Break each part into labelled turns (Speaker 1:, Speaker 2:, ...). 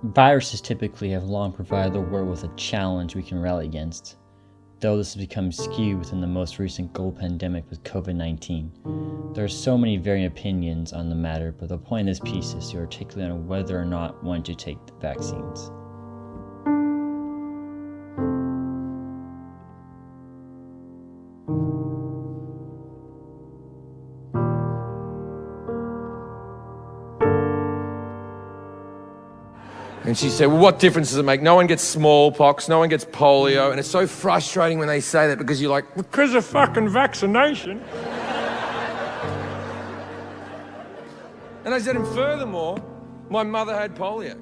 Speaker 1: Viruses typically have long provided the world with a challenge we can rally against, though this has become skewed within the most recent global pandemic with COVID-19. There are so many varying opinions on the matter, but the point of this piece is to articulate on whether or not one should take the vaccines.
Speaker 2: And she said, well, what difference does it make? No one gets smallpox, no one gets polio. And it's so frustrating when they say that because you're like, because of fucking vaccination. And I said, and furthermore, my mother had polio.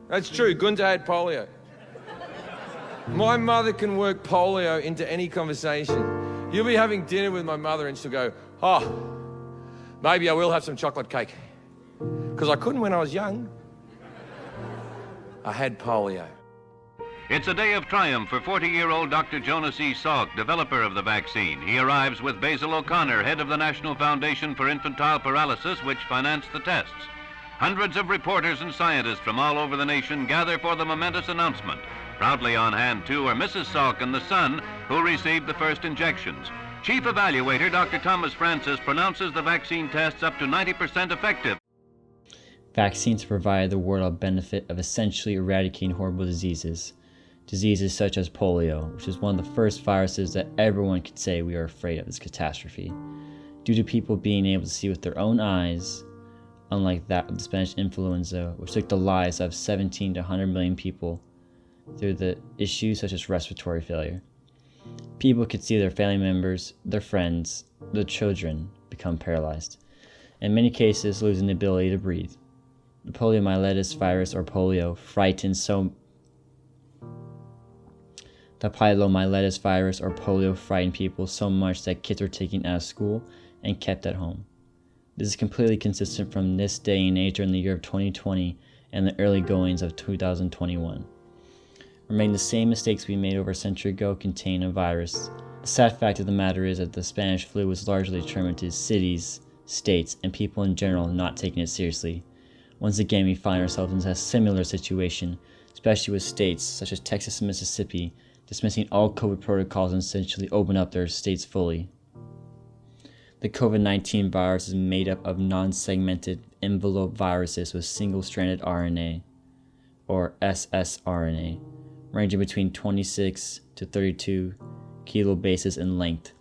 Speaker 2: That's true, Gunter had polio. My mother can work polio into any conversation. You'll be having dinner with my mother and she'll go, oh, maybe I will have some chocolate cake. Because I couldn't when I was young. I had polio.
Speaker 3: It's a day of triumph for 40-year-old Dr. Jonas E. Salk, developer of the vaccine. He arrives with Basil O'Connor, head of the National Foundation for Infantile Paralysis, which financed the tests. Hundreds of reporters and scientists from all over the nation gather for the momentous announcement. Proudly on hand, too, are Mrs. Salk and the son, who received the first injections. Chief Evaluator Dr. Thomas Francis pronounces the vaccine tests up to 90% effective.
Speaker 1: Vaccines provide the world a benefit of essentially eradicating horrible diseases. Diseases such as polio, which is one of the first viruses that everyone could say we are afraid of this catastrophe. Due to people being able to see with their own eyes, unlike that of the Spanish influenza, which took the lives of 17 to 100 million people through the issues such as respiratory failure. People could see their family members, their friends, their children become paralyzed. In many cases, losing the ability to breathe. The poliomyelitis virus, or polio, frightened people so much that kids were taken out of school and kept at home. This is completely consistent from this day and age during the year of 2020 and the early goings of 2021. We're making the same mistakes we made over a century ago contain a virus. The sad fact of the matter is that the Spanish flu was largely determined to cities, states, and people in general not taking it seriously. Once again, we find ourselves in a similar situation, especially with states such as Texas and Mississippi, dismissing all COVID protocols and essentially open up their states fully. The COVID-19 virus is made up of non-segmented envelope viruses with single-stranded RNA, or ssRNA, ranging between 26 to 32 kilobases in length.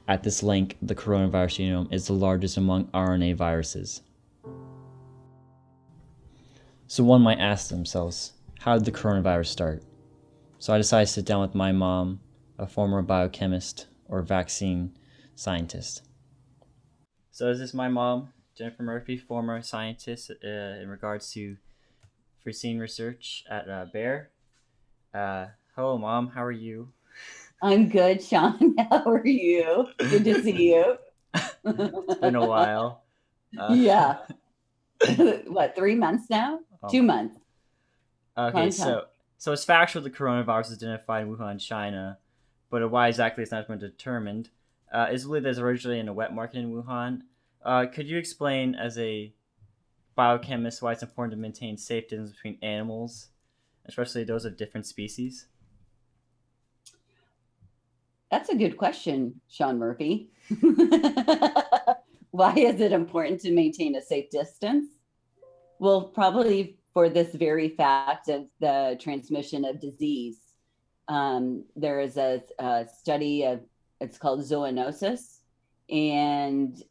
Speaker 1: At this length, the coronavirus genome is the largest among RNA viruses. So one might ask themselves, how did the coronavirus start? So I decided to sit down with my mom, a former biochemist or vaccine scientist. So this is my mom, Jennifer Murphy, former scientist in regards to vaccine research at Bayer. Hello, Mom. How are you?
Speaker 4: I'm good, Sean. How are you? Good to see you.
Speaker 1: It's been a while.
Speaker 4: Yeah. What, 3 months now? 2 months.
Speaker 1: Okay, so it's factual the coronavirus is identified in Wuhan, China, but why exactly it's not been determined. It's believed that it's originally in a wet market in Wuhan. Could you explain, as a biochemist, why it's important to maintain safe distance between animals, especially those of different species?
Speaker 4: That's a good question, Sean Murphy. Why is it important to maintain a safe distance? Well, probably for this very fact of the transmission of disease. There is a study of, it's called zoonosis, and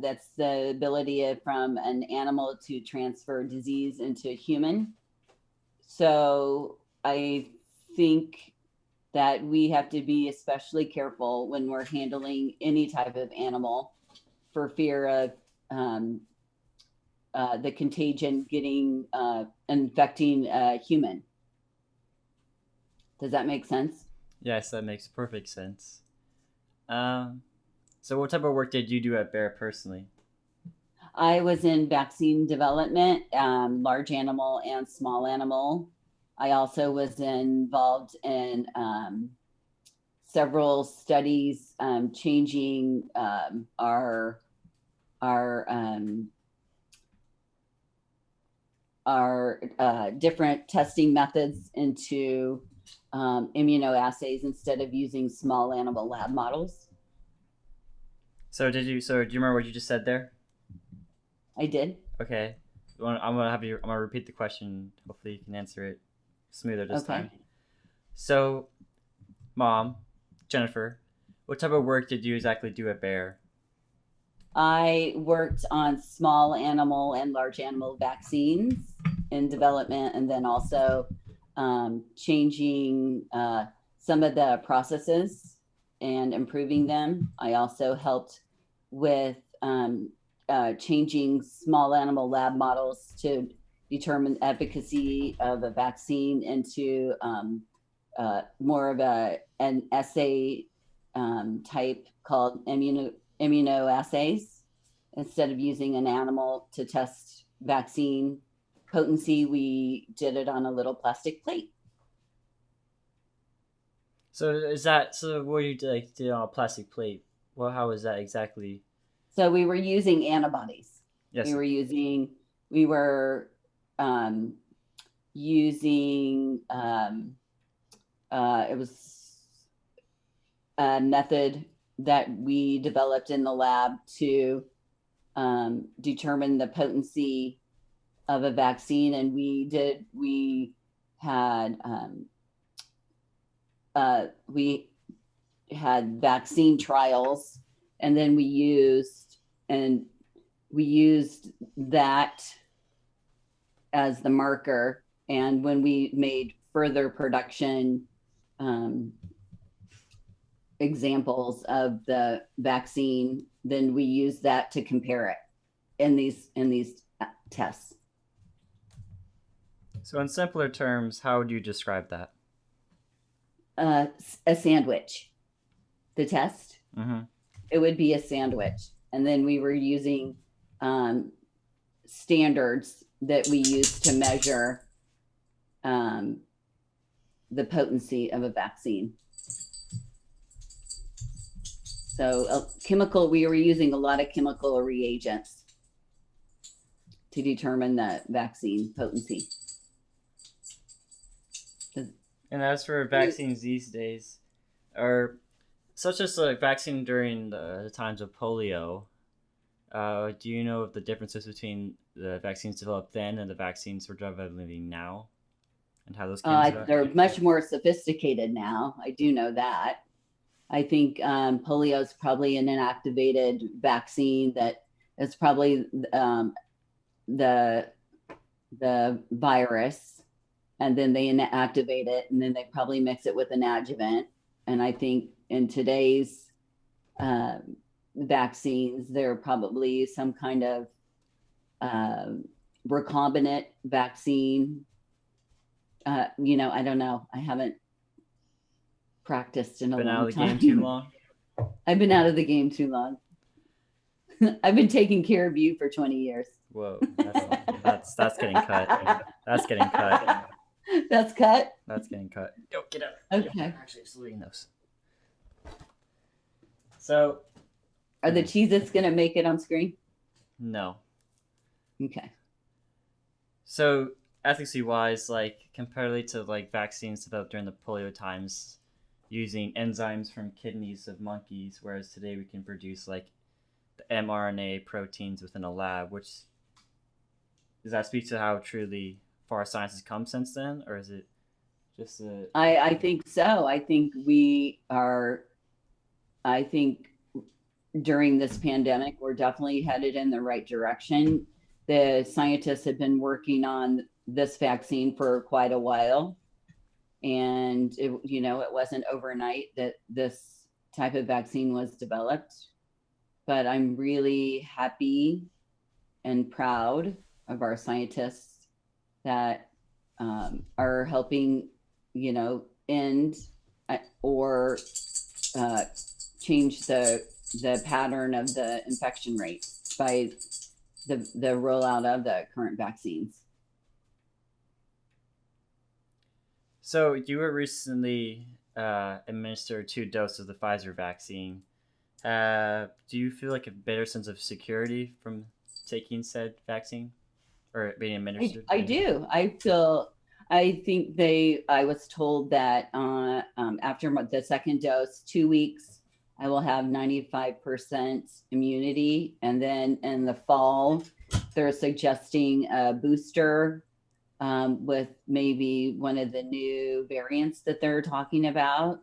Speaker 4: that's the ability from an animal to transfer disease into a human. So I think that we have to be especially careful when we're handling any type of animal for fear of the contagion infecting a human. Does that make sense?
Speaker 1: Yes, that makes perfect sense. So what type of work did you do at Bayer personally?
Speaker 4: I was in vaccine development, large animal and small animal. I also was involved in several studies changing our different testing methods into immunoassays instead of using small animal lab models.
Speaker 1: So do you remember what you just said there?
Speaker 4: I did.
Speaker 1: Okay. I'm gonna repeat the question. Hopefully you can answer it smoother this
Speaker 4: Okay.
Speaker 1: time. So, Mom, Jennifer, what type of work did you exactly do at Bayer?
Speaker 4: I worked on small animal and large animal vaccines in development, and then also changing some of the processes and improving them. I also helped with changing small animal lab models to determine efficacy of a vaccine into more of an assay type called immunoassays. Instead of using an animal to test vaccine potency, we did it on a little plastic plate.
Speaker 1: So what you did on a plastic plate? Well, how was that exactly?
Speaker 4: So we were using antibodies.
Speaker 1: Yes.
Speaker 4: We were using it was a method that we developed in the lab to determine the potency of a vaccine, and we had vaccine trials, and then we used that as the marker. And when we made further production examples of the vaccine, then we use that to compare it in these tests.
Speaker 1: So in simpler terms, how would you describe that?
Speaker 4: A sandwich. The test,
Speaker 1: Mm-hmm.
Speaker 4: it would be a sandwich, and then we were using standards that we use to measure the potency of a vaccine. So we were using a lot of chemical reagents to determine the vaccine potency.
Speaker 1: And as for vaccines these days, or such as like vaccine during the times of polio, do you know of the differences between the vaccines developed then and the vaccines we're developing now, and how those came about?
Speaker 4: They're much more sophisticated now. I do know that. I think polio is probably an inactivated vaccine that is probably the virus, and then they inactivate it, and then they probably mix it with an adjuvant. And I think in today's vaccines, they're probably some kind of recombinant vaccine. I don't know. I haven't practiced in a long time.
Speaker 1: Been out of the game too long?
Speaker 4: I've been out of the game too long. I've been taking care of you for 20 years.
Speaker 1: Whoa, that's getting cut. That's getting cut.
Speaker 4: That's cut?
Speaker 1: That's getting cut. Yo, get out.
Speaker 4: Okay.
Speaker 1: Yo, actually, saluting those. So.
Speaker 4: Are the Cheez-Its going to make it on screen?
Speaker 1: No.
Speaker 4: Okay.
Speaker 1: So, efficacy-wise, like, comparatively to, like, vaccines developed during the polio times, using enzymes from kidneys of monkeys, whereas today we can produce, like, the mRNA proteins within a lab, which, does that speak to how truly far science has come since then, or is it just a...
Speaker 4: I think so. I think during this pandemic, we're definitely headed in the right direction. The scientists have been working on this vaccine for quite a while, and it wasn't overnight that this type of vaccine was developed. But I'm really happy and proud of our scientists that are helping, end or change the pattern of the infection rate by the rollout of the current vaccines.
Speaker 1: So you were recently administered 2 doses of the Pfizer vaccine. Do you feel like a better sense of security from taking said vaccine? or being administered?
Speaker 4: I do. I think I was told that after the second dose, 2 weeks, I will have 95% immunity. And then in the fall, they're suggesting a booster with maybe one of the new variants that they're talking about.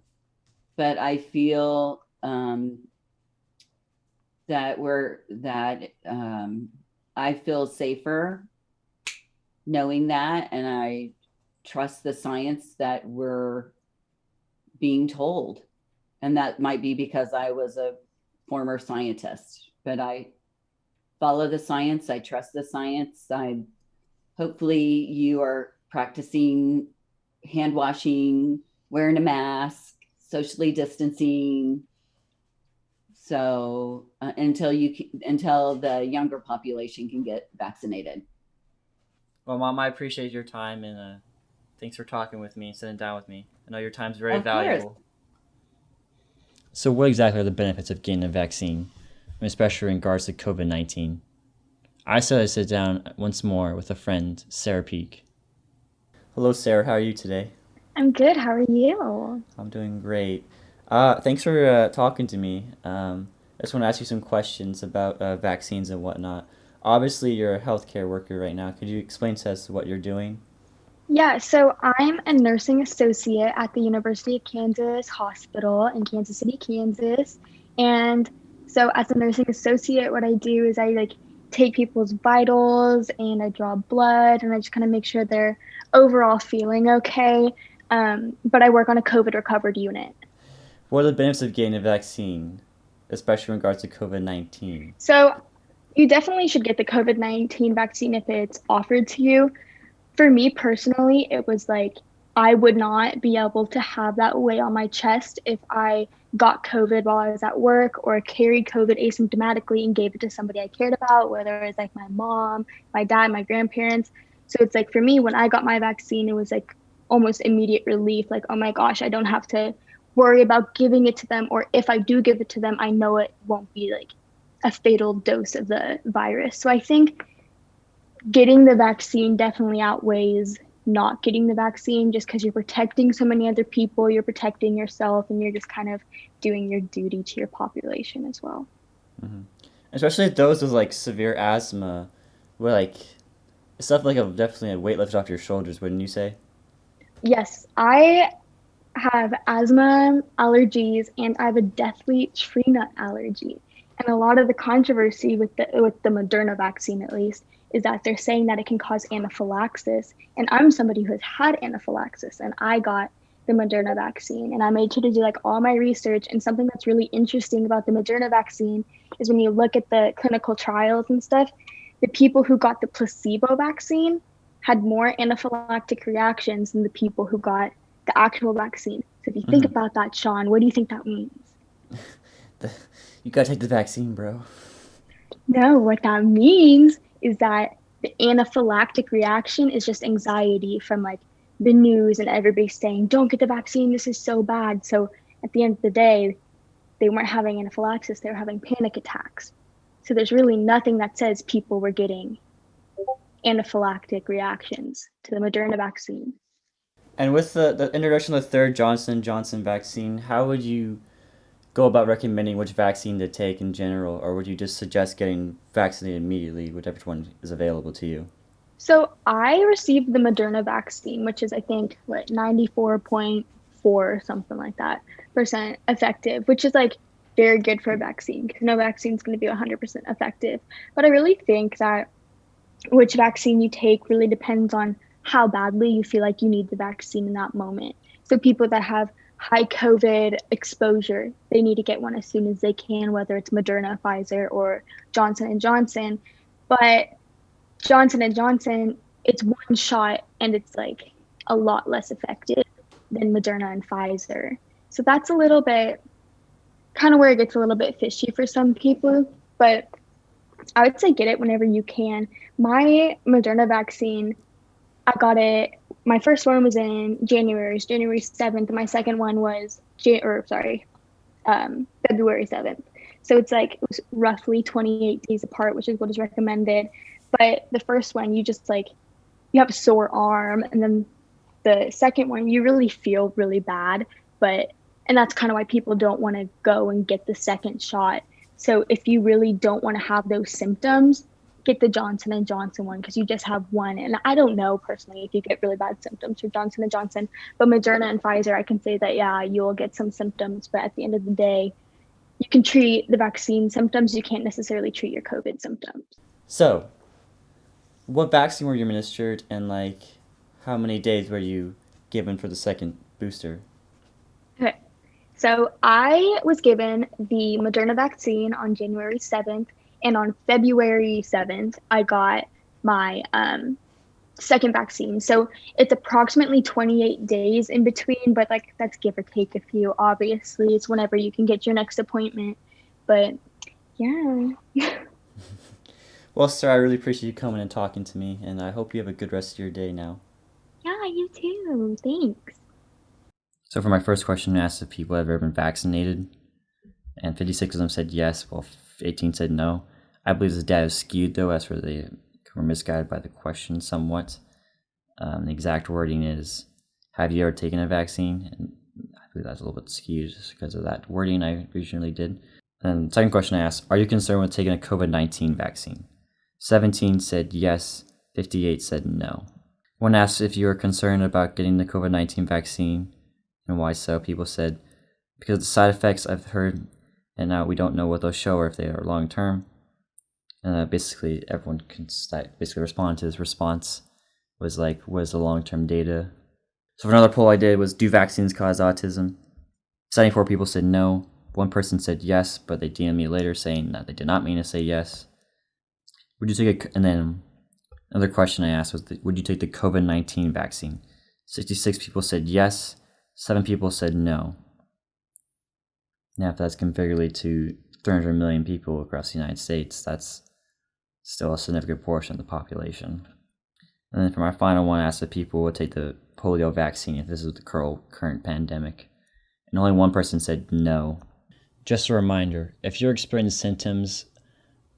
Speaker 4: But I feel I feel safer knowing that, and I trust the science that we're being told. And that might be because I was a former scientist, but I follow the science. I trust the science. Hopefully you are practicing hand washing, wearing a mask, socially distancing. So until the younger population can get vaccinated.
Speaker 1: Well, Mom, I appreciate your time, and thanks for talking with me and sitting down with me. I know your time's very valuable. So what exactly are the benefits of getting a vaccine, especially in regards to COVID-19? I decided to sit down once more with a friend, Sarah Peak. Hello, Sarah. How are you today?
Speaker 5: I'm good. How are you?
Speaker 1: I'm doing great. Thanks for talking to me. I just want to ask you some questions about vaccines and whatnot. Obviously, you're a healthcare worker right now. Could you explain to us what you're doing?
Speaker 5: Yeah, so I'm a nursing associate at the University of Kansas Hospital in Kansas City, Kansas. And so as a nursing associate, what I do is I take people's vitals and I draw blood and I just kind of make sure they're overall feeling okay. But I work on a COVID recovered unit.
Speaker 1: What are the benefits of getting a vaccine, especially in regards to COVID-19?
Speaker 5: So you definitely should get the COVID-19 vaccine if it's offered to you. For me personally, it was I would not be able to have that weigh on my chest if I got COVID while I was at work or carried COVID asymptomatically and gave it to somebody I cared about, whether it was my mom, my dad, my grandparents. So it's for me, when I got my vaccine, it was almost immediate relief. Oh my gosh, I don't have to worry about giving it to them. Or if I do give it to them, I know it won't be a fatal dose of the virus. So I think getting the vaccine definitely outweighs not getting the vaccine, just because you're protecting so many other people, you're protecting yourself, and you're just kind of doing your duty to your population as well.
Speaker 1: Mm-hmm. Especially those with severe asthma, where stuff definitely a weight lifted off your shoulders, wouldn't you say? Yes,
Speaker 5: I have asthma, allergies, and I have a deathly tree nut allergy. And a lot of the controversy with the Moderna vaccine, at least, is that they're saying that it can cause anaphylaxis. And I'm somebody who has had anaphylaxis, and I got the Moderna vaccine. And I made sure to do all my research. And something that's really interesting about the Moderna vaccine is when you look at the clinical trials and stuff, the people who got the placebo vaccine had more anaphylactic reactions than the people who got the actual vaccine. So if you think about that, Sean, what do you think that means?
Speaker 1: You gotta take the vaccine, bro.
Speaker 5: No, what that means is that the anaphylactic reaction is just anxiety from the news and everybody saying, don't get the vaccine, this is so bad. So at the end of the day, they weren't having anaphylaxis, they were having panic attacks. So there's really nothing that says people were getting anaphylactic reactions to the Moderna vaccine.
Speaker 1: And with the introduction of the third Johnson & Johnson vaccine, how would you go about recommending which vaccine to take in general, or would you just suggest getting vaccinated immediately, whichever one is available to you?
Speaker 5: So I received the Moderna vaccine, which is 94.4 or something like that % effective, which is very good for a vaccine, because no vaccine is going to be 100% effective. But I really think that which vaccine you take really depends on how badly you feel you need the vaccine in that moment. So people that have high COVID exposure, they need to get one as soon as they can, whether it's Moderna, Pfizer, or Johnson & Johnson. But Johnson & Johnson, it's one shot and it's a lot less effective than Moderna and Pfizer. So that's a little bit kind of where it gets a little bit fishy for some people, but I would say get it whenever you can. My Moderna vaccine, I got it. My first one was in January 7th. My second one was February 7th. So it's it was roughly 28 days apart, which is what is recommended. But the first one, you just like, you have a sore arm, and then the second one, you really feel really bad. And that's kind of why people don't want to go and get the second shot. So if you really don't want to have those symptoms, get the Johnson & Johnson one, because you just have one. And I don't know personally if you get really bad symptoms for Johnson & Johnson, but Moderna and Pfizer, I can say that, yeah, you'll get some symptoms, but at the end of the day, you can treat the vaccine symptoms. You can't necessarily treat your COVID symptoms.
Speaker 1: So, what vaccine were you administered, and like how many days were you given for the second booster?
Speaker 5: Okay. So I was given the Moderna vaccine on January 7th, and on February 7th, I got my second vaccine. So it's approximately 28 days in between, but like that's give or take a few. Obviously, it's whenever you can get your next appointment. But yeah.
Speaker 1: Well, sir, I really appreciate you coming and talking to me, and I hope you have a good rest of your day now.
Speaker 5: Yeah, you too. Thanks.
Speaker 1: So for my first question, I asked if people have ever been vaccinated, and 56 of them said yes, while 18 said no. I believe this data is skewed, though, as for they were misguided by the question somewhat. The exact wording is, have you ever taken a vaccine? And I believe that's a little bit skewed just because of that wording I originally did. And the second question I asked, are you concerned with taking a COVID-19 vaccine? 17 said yes, 58 said no. When asked if you were concerned about getting the COVID-19 vaccine and why so, people said, because of the side effects I've heard, and now we don't know what they'll show or if they are long-term. And basically, everyone can basically respond to this response was like, what is the long-term data? So for another poll I did was, do vaccines cause autism? 74 people said no. One person said yes, but they DM'd me later saying that they did not mean to say yes. Would you take and then another question I asked was, would you take the COVID-19 vaccine? 66 people said yes, 7 people said no. Now, if that's compared to 300 million people across the United States, that's still a significant portion of the population. And then for my final one, I asked if people would take the polio vaccine if this is the current pandemic. And only one person said no. Just a reminder, if you're experiencing symptoms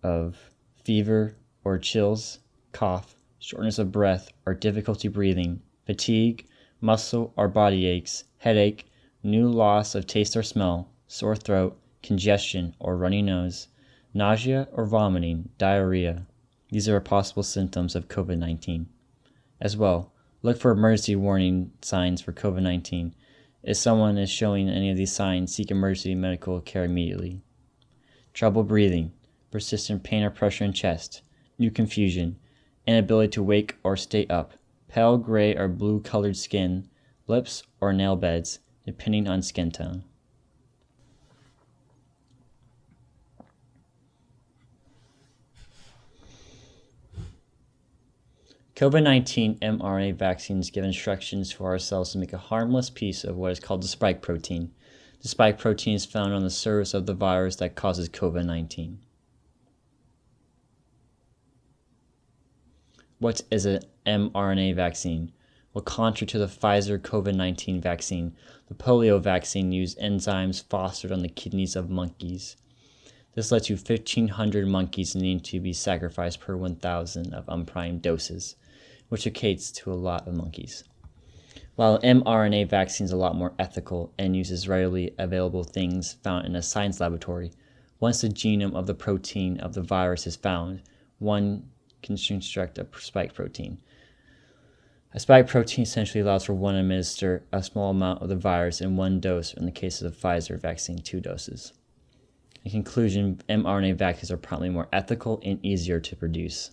Speaker 1: of fever or chills, cough, shortness of breath or difficulty breathing, fatigue, muscle or body aches, headache, new loss of taste or smell, sore throat, congestion or runny nose, nausea or vomiting, diarrhea, these are possible symptoms of COVID-19. As well, look for emergency warning signs for COVID-19. If someone is showing any of these signs, seek emergency medical care immediately. Trouble breathing, persistent pain or pressure in chest, new confusion, inability to wake or stay up, pale gray or blue colored skin, lips or nail beds, depending on skin tone. COVID-19 mRNA vaccines give instructions for our cells to make a harmless piece of what is called the spike protein. The spike protein is found on the surface of the virus that causes COVID-19. What is an mRNA vaccine? Well, contrary to the Pfizer COVID-19 vaccine, the polio vaccine used enzymes fostered on the kidneys of monkeys. This led to 1,500 monkeys needing to be sacrificed per 1,000 of unprimed doses, which equates to a lot of monkeys. While mRNA vaccine is a lot more ethical and uses readily available things found in a science laboratory, once the genome of the protein of the virus is found, one can construct a spike protein. A spike protein essentially allows for one to administer a small amount of the virus in one dose, or in the case of the Pfizer vaccine, 2 doses. In conclusion, mRNA vaccines are probably more ethical and easier to produce.